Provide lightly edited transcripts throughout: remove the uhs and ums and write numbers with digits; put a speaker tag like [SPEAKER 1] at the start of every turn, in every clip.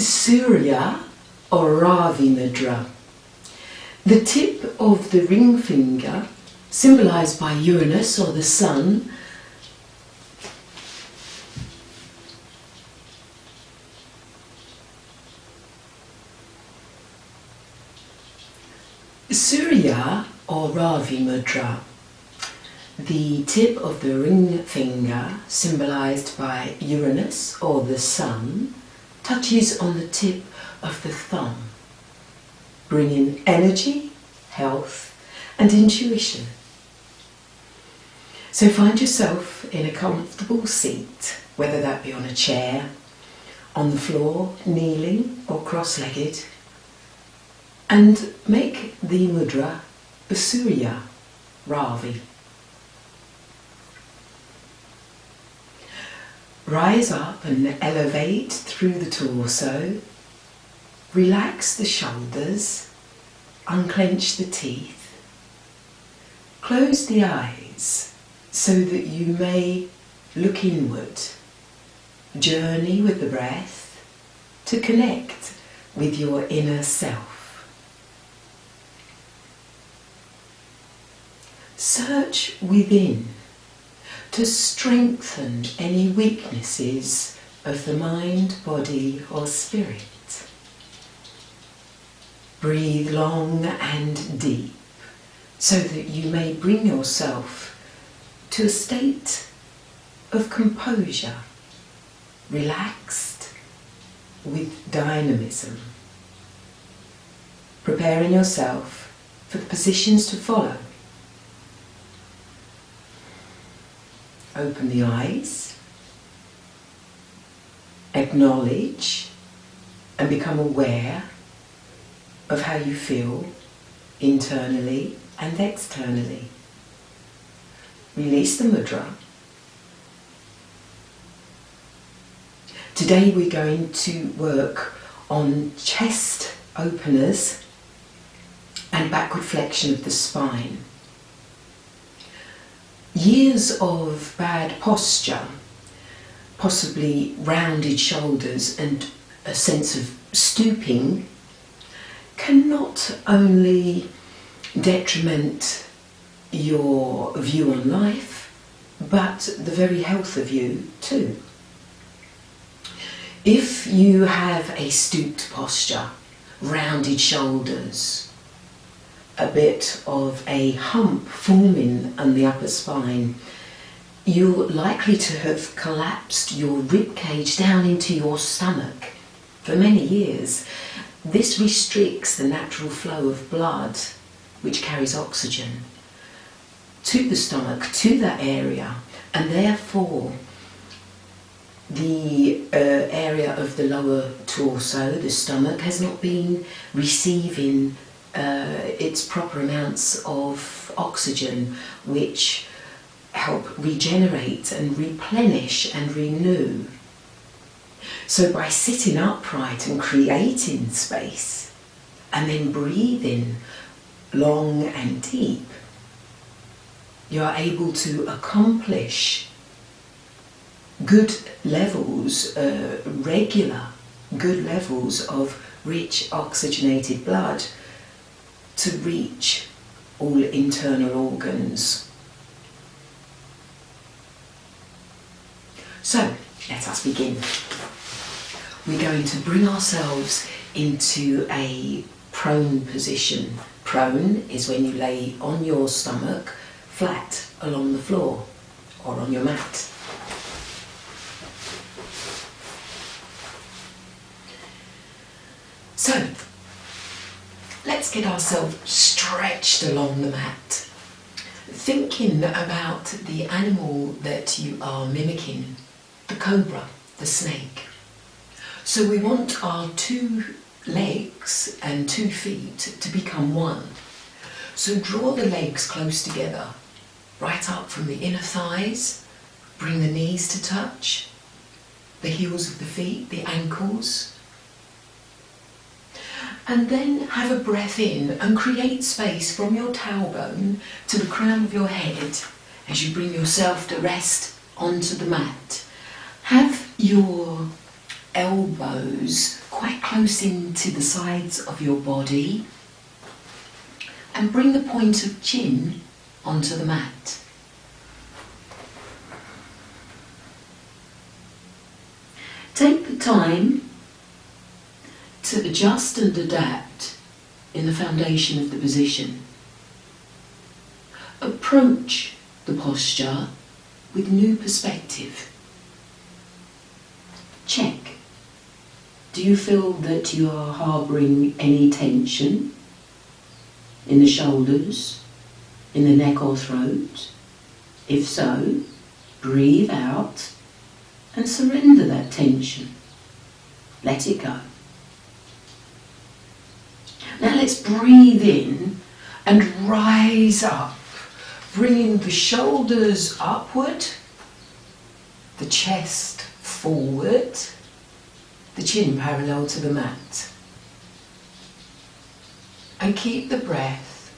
[SPEAKER 1] Surya or Ravi Mudra. The tip of the ring finger, symbolised by Uranus or the sun, Surya or Ravi Mudra. The tip of the ring finger, symbolised by Uranus or the sun, touches on the tip of the thumb, bringing energy, health and intuition. So find yourself in a comfortable seat, whether that be on a chair, on the floor, kneeling or cross-legged, and make the mudra of Surya, Ravi. Rise up and elevate through the torso. Relax the shoulders, unclench the teeth. Close the eyes so that you may look inward. Journey with the breath to connect with your inner self. Search within to strengthen any weaknesses of the mind, body or spirit. Breathe long and deep so that you may bring yourself to a state of composure, relaxed with dynamism, preparing yourself for the positions to follow. Open the eyes, acknowledge and become aware of how you feel internally and externally. Release the mudra. Today we're going to work on chest openers and backward flexion of the spine. Years of bad posture, possibly rounded shoulders and a sense of stooping, can not only detriment your view on life, but the very health of you too. If you have a stooped posture, rounded shoulders, a bit of a hump forming on the upper spine, you're likely to have collapsed your rib cage down into your stomach for many years. This restricts the natural flow of blood, which carries oxygen, to the stomach, to that area, and therefore the area of the lower torso, the stomach, has not been receiving its proper amounts of oxygen, which help regenerate and replenish and renew. So by sitting upright and creating space and then breathing long and deep, you are able to accomplish good levels, regular good levels of rich oxygenated blood to reach all internal organs. So, let us begin. We're going to bring ourselves into a prone position. Prone is when you lay on your stomach, flat along the floor or on your mat. So, let's get ourselves stretched along the mat, thinking about the animal that you are mimicking, the cobra, the snake. So we want our 2 legs and 2 feet to become one. So draw the legs close together, right up from the inner thighs, bring the knees to touch, the heels of the feet, the ankles. And then have a breath in and create space from your tailbone to the crown of your head as you bring yourself to rest onto the mat. Have your elbows quite close into the sides of your body, and bring the point of chin onto the mat. Take the time to adjust and adapt in the foundation of the position. Approach the posture with new perspective. Check. Do you feel that you are harbouring any tension in the shoulders, in the neck or throat? If so, breathe out and surrender that tension. Let it go. Now let's breathe in and rise up, bringing the shoulders upward, the chest forward, the chin parallel to the mat. And keep the breath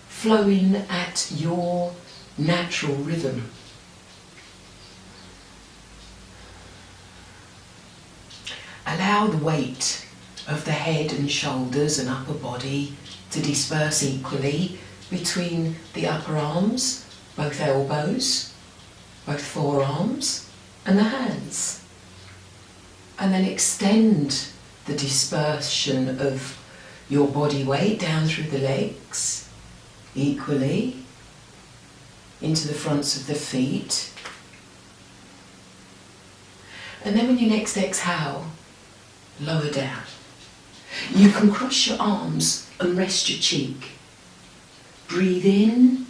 [SPEAKER 1] flowing at your natural rhythm. Allow the weight of the head and shoulders and upper body to disperse equally between the upper arms, both elbows, both forearms, and the hands. And then extend the dispersion of your body weight down through the legs, equally, into the fronts of the feet. And then when you next exhale, lower down. You can cross your arms and rest your cheek. Breathe in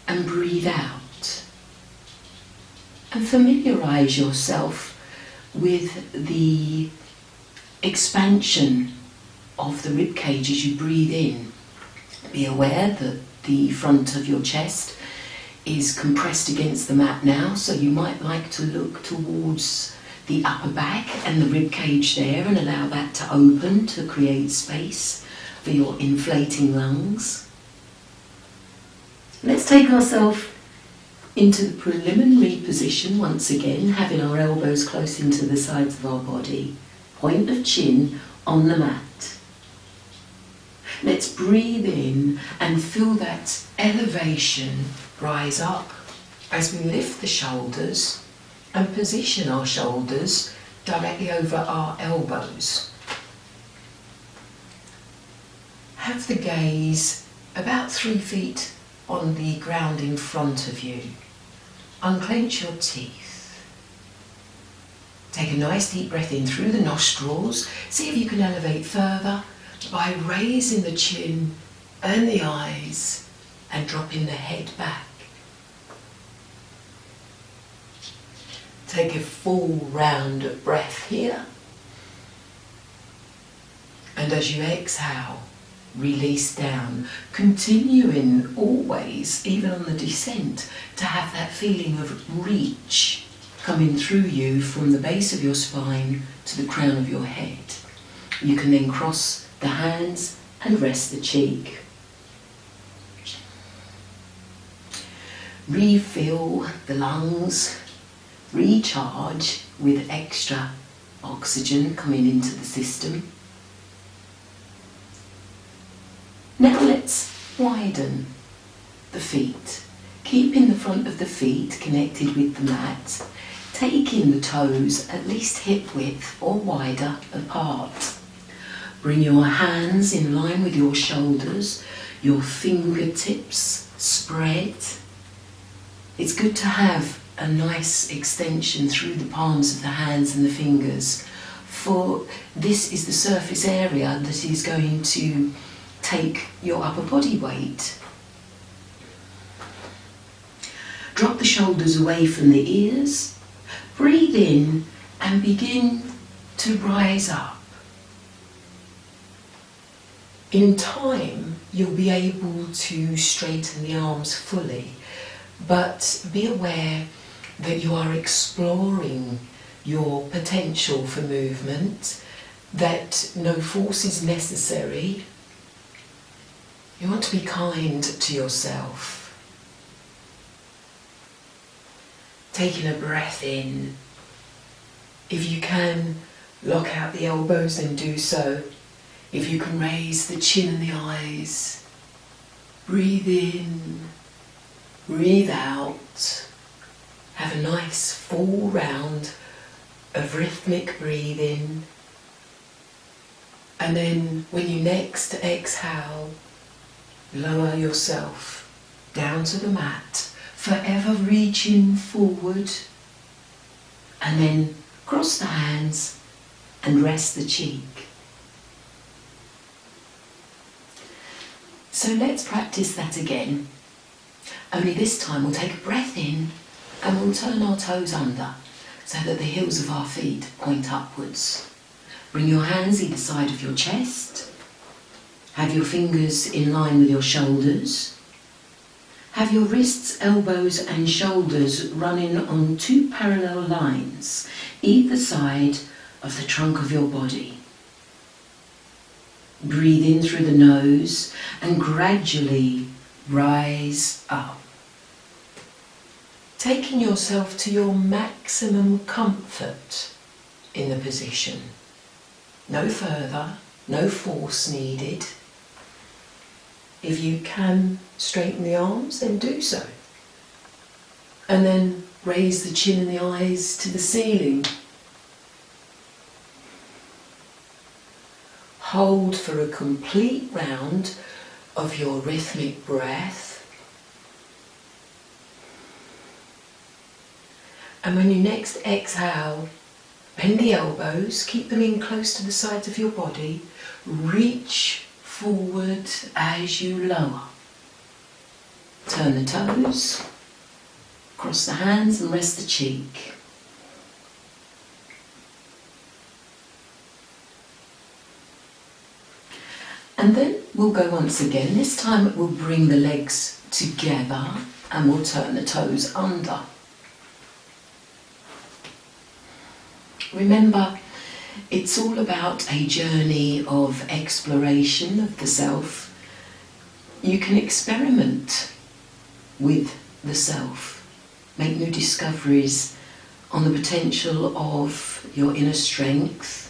[SPEAKER 1] and breathe out. And familiarise yourself with the expansion of the rib cage as you breathe in. Be aware that the front of your chest is compressed against the mat now, so you might like to look towards the upper back and the rib cage there and allow that to open to create space for your inflating lungs. Let's take ourselves into the preliminary position once again, having our elbows close into the sides of our body, point of chin on the mat. Let's breathe in and feel that elevation rise up as we lift the shoulders and position our shoulders directly over our elbows. Have the gaze about 3 feet on the ground in front of you. Unclench your teeth. Take a nice deep breath in through the nostrils. See if you can elevate further by raising the chin and the eyes and dropping the head back. Take a full round of breath here. And as you exhale, release down, continuing always, even on the descent, to have that feeling of reach coming through you from the base of your spine to the crown of your head. You can then cross the hands and rest the cheek. Refill the lungs, recharge with extra oxygen coming into the system. Now let's widen the feet, keeping the front of the feet connected with the mat, taking the toes at least hip width or wider apart. Bring your hands in line with your shoulders, your fingertips spread. It's good to have a nice extension through the palms of the hands and the fingers, for this is the surface area that is going to take your upper body weight. Drop the shoulders away from the ears. Breathe in and begin to rise up. In time, you'll be able to straighten the arms fully, but be aware that you are exploring your potential for movement, that no force is necessary. You want to be kind to yourself. Taking a breath in. If you can, Lock out the elbows, then do so. If you can raise the chin and the eyes, breathe in, breathe out. Have a nice full round of rhythmic breathing. And then when you next exhale, lower yourself down to the mat, forever reaching forward. And then cross the hands and rest the cheek. So let's practice that again. Only this time we'll take a breath in and we'll turn our toes under so that the heels of our feet point upwards. Bring your hands either side of your chest. Have your fingers in line with your shoulders. Have your wrists, elbows and shoulders running on two parallel lines, either side of the trunk of your body. Breathe in through the nose and gradually rise up. Taking yourself to your maximum comfort in the position. No further, no force needed. If you can straighten the arms, then do so. And then raise the chin and the eyes to the ceiling. Hold for a complete round of your rhythmic breath. And when you next exhale, bend the elbows, keep them in close to the sides of your body. Reach forward as you lower. Turn the toes, cross the hands and rest the cheek. And then we'll go once again. This time we'll bring the legs together and we'll turn the toes under. Remember, it's all about a journey of exploration of the self. You can experiment with the self, make new discoveries on the potential of your inner strength.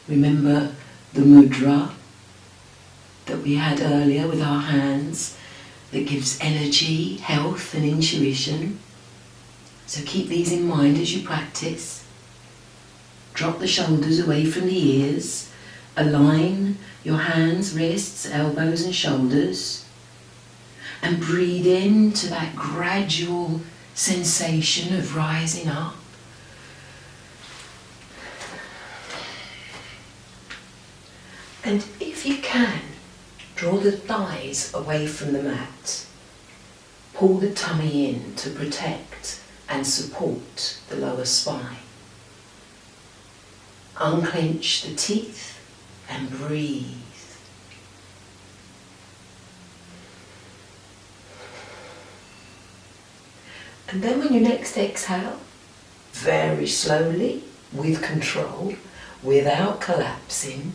[SPEAKER 1] Remember the mudra that we had earlier with our hands that gives energy, health and intuition. So keep these in mind as you practice. Drop the shoulders away from the ears. Align your hands, wrists, elbows and shoulders. And breathe into that gradual sensation of rising up. And if you can, draw the thighs away from the mat. Pull the tummy in to protect and support the lower spine. Unclench the teeth and breathe. And then when you next exhale, very slowly, with control, without collapsing,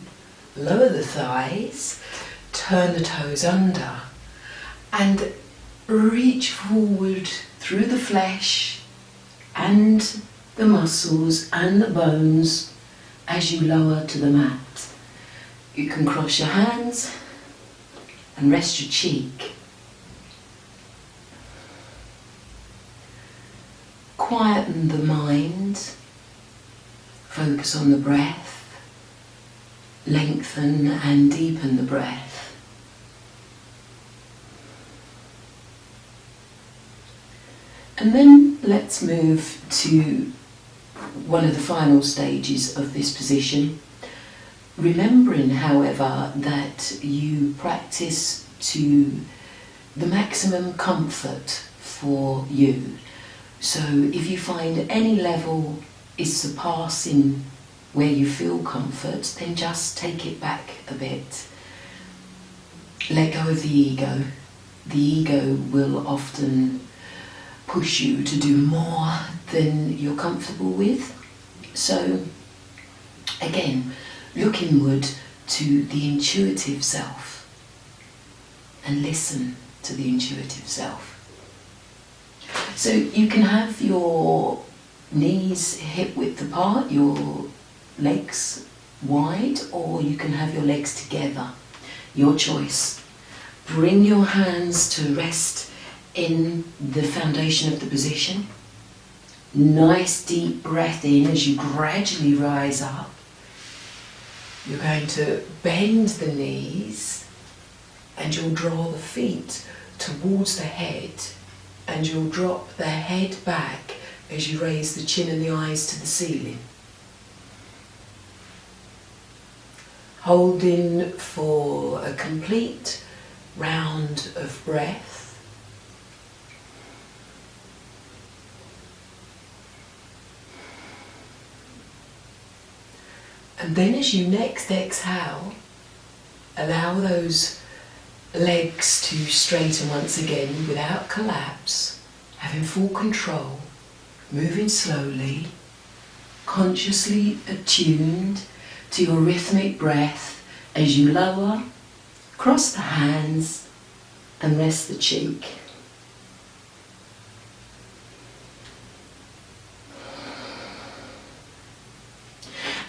[SPEAKER 1] lower the thighs, turn the toes under, and reach forward through the flesh and the muscles and the bones as you lower to the mat. You can cross your hands and rest your cheek. Quieten the mind, focus on the breath. Lengthen and deepen the breath. And then let's move to one of the final stages of this position. Remembering, however, that you practice to the maximum comfort for you. So if you find any level is surpassing where you feel comfort, then just take it back a bit. Let go of the ego. The ego will often push you to do more than you're comfortable with. So again, look inward to the intuitive self and listen to the intuitive self. So you can have your knees hip width apart, your legs wide, or you can have your legs together, your choice. Bring your hands to rest in the foundation of the position. Nice deep breath in as you gradually rise up. You're going to bend the knees and you'll draw the feet towards the head, and you'll drop the head back as you raise the chin and the eyes to the ceiling. Holding for a complete round of breath. And then as you next exhale, allow those legs to straighten once again without collapse, having full control, moving slowly, consciously attuned to your rhythmic breath as you lower, cross the hands and rest the cheek.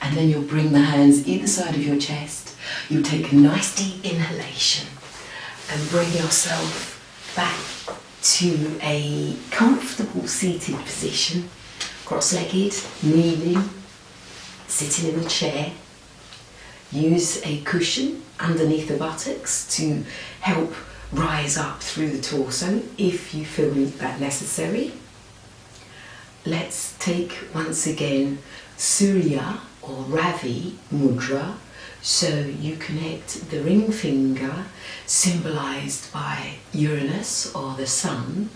[SPEAKER 1] And then you'll bring the hands either side of your chest. You'll take a nice deep inhalation and bring yourself back to a comfortable seated position, cross-legged, kneeling, sitting in a chair. Use a cushion underneath the buttocks to help rise up through the torso if you feel that necessary. Let's take once again Surya or Ravi Mudra, so you connect the ring finger, symbolised by Uranus or the sun,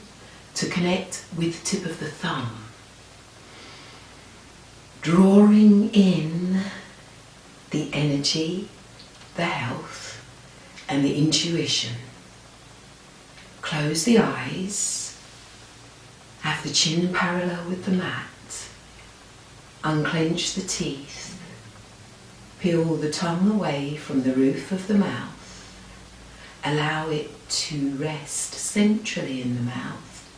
[SPEAKER 1] to connect with the tip of the thumb. Drawing in the energy, the health and the intuition. Close the eyes, have the chin parallel with the mat, unclench the teeth, peel the tongue away from the roof of the mouth, allow it to rest centrally in the mouth.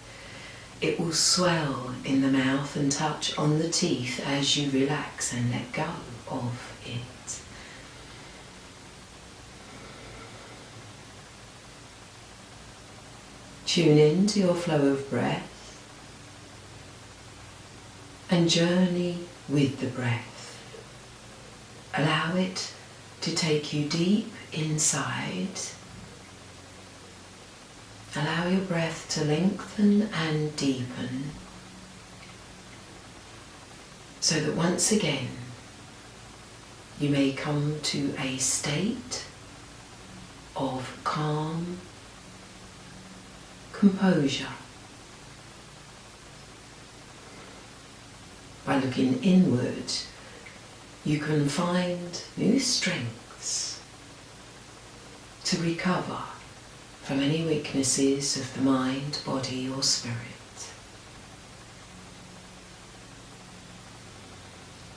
[SPEAKER 1] It will swell in the mouth and touch on the teeth as you relax and let go of it. Tune in to your flow of breath and journey with the breath. Allow it to take you deep inside. Allow your breath to lengthen and deepen, so that once again you may come to a state of calm, composure. By looking inward, you can find new strengths to recover from any weaknesses of the mind, body or spirit.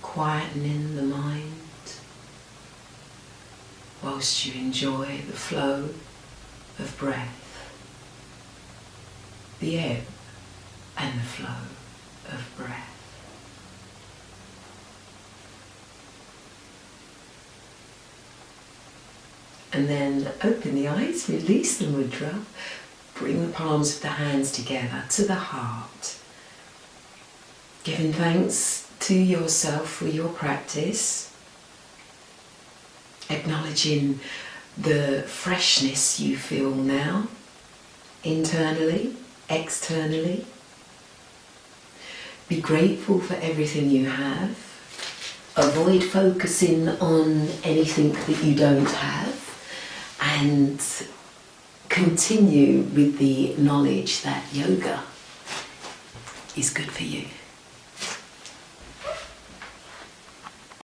[SPEAKER 1] Quietening the mind whilst you enjoy the flow of breath, the ebb and the flow of breath. And then open the eyes, release the mudra, bring the palms of the hands together to the heart. Giving thanks to yourself for your practice, acknowledging the freshness you feel now, internally, externally. Be grateful for everything you have. Avoid focusing on anything that you don't have. And continue with the knowledge that yoga is good for you.